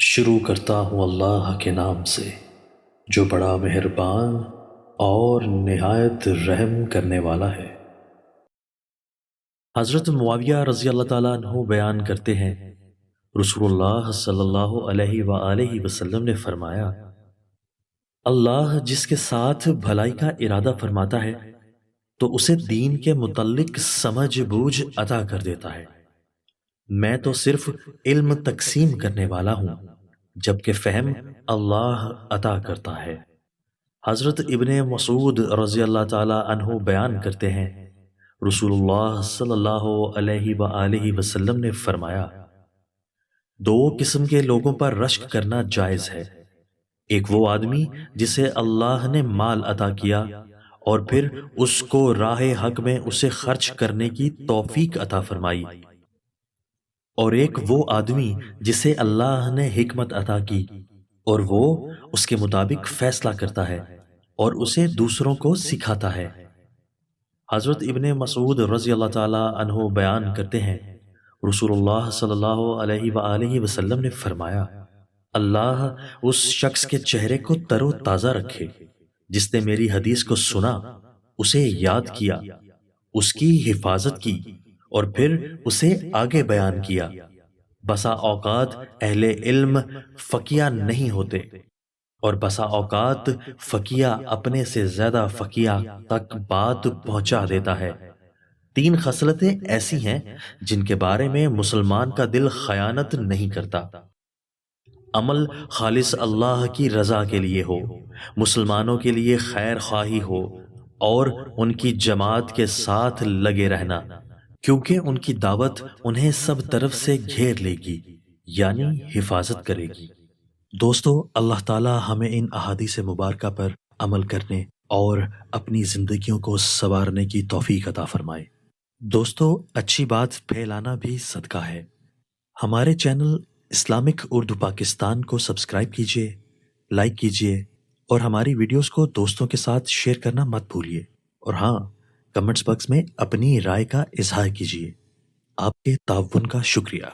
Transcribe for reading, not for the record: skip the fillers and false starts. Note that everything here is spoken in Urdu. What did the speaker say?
شروع کرتا ہوں اللہ کے نام سے جو بڑا مہربان اور نہایت رحم کرنے والا ہے۔ حضرت معاویہ رضی اللہ تعالیٰ عنہ بیان کرتے ہیں، رسول اللہ صلی اللہ علیہ وآلہ وسلم نے فرمایا، اللہ جس کے ساتھ بھلائی کا ارادہ فرماتا ہے تو اسے دین کے متعلق سمجھ بوجھ عطا کر دیتا ہے۔ میں تو صرف علم تقسیم کرنے والا ہوں، جبکہ فہم اللہ عطا کرتا ہے۔ حضرت ابن مسعود رضی اللہ تعالی عنہ بیان کرتے ہیں، رسول اللہ صلی اللہ علیہ وآلہ وسلم نے فرمایا، دو قسم کے لوگوں پر رشک کرنا جائز ہے، ایک وہ آدمی جسے اللہ نے مال عطا کیا اور پھر اس کو راہ حق میں اسے خرچ کرنے کی توفیق عطا فرمائی، اور ایک وہ آدمی جسے اللہ نے حکمت عطا کی اور وہ اس کے مطابق فیصلہ کرتا ہے اور اسے دوسروں کو سکھاتا ہے۔ حضرت ابن مسعود رضی اللہ تعالی عنہ بیان کرتے ہیں، رسول اللہ صلی اللہ علیہ وآلہ وسلم نے فرمایا، اللہ اس شخص کے چہرے کو تر و تازہ رکھے جس نے میری حدیث کو سنا، اسے یاد کیا، اس کی حفاظت کی اور پھر اسے آگے بیان کیا۔ بسا اوقات اہل علم فقیہ نہیں ہوتے اور بسا اوقات فقیہ اپنے سے زیادہ فقیہ تک بات پہنچا دیتا ہے۔ تین خصلتیں ایسی ہیں جن کے بارے میں مسلمان کا دل خیانت نہیں کرتا: عمل خالص اللہ کی رضا کے لیے ہو، مسلمانوں کے لیے خیر خواہی ہو اور ان کی جماعت کے ساتھ لگے رہنا، کیونکہ ان کی دعوت انہیں سب طرف سے گھیر لے گی، یعنی حفاظت کرے گی۔ دوستو، اللہ تعالی ہمیں ان احادیث مبارکہ پر عمل کرنے اور اپنی زندگیوں کو سنوارنے کی توفیق عطا فرمائے۔ دوستو، اچھی بات پھیلانا بھی صدقہ ہے۔ ہمارے چینل اسلامک اردو پاکستان کو سبسکرائب کیجئے، لائک کیجئے اور ہماری ویڈیوز کو دوستوں کے ساتھ شیئر کرنا مت بھولیے، اور ہاں، کمنٹس باکس میں اپنی رائے کا اظہار کیجیے۔ آپ کے تعاون کا شکریہ۔